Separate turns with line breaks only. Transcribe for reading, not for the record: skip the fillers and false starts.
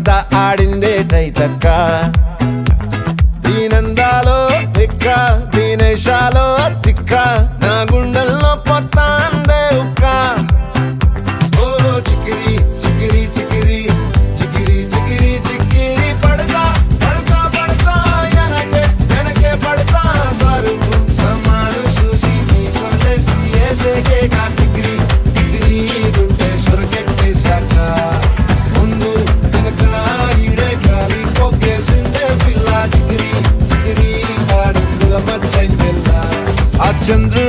అంతా ఆడిందే తైతక్క దీనందాలో తిక్క దీనేశాలో తిక్క నా గుండెల్లో పొత్తాందే ఉక్క ఓ చికిరి చికిరి చికిరి చికిరి చికిరి చికిరి పడతా పడతా పడతా వెనకే పడతా సరుకు సమాను చూసి మీ సొల్లేసి ఏసేకే కా చికిరి చికిరి గుంటే సొరకెట్టేశాక ముందు వెనక ఈడే గాలి కొక్కేసిందే పిల్ల చికిరి చికిరి ఆడుగుల మచ్చై పిల్ల ఆ చంద్రు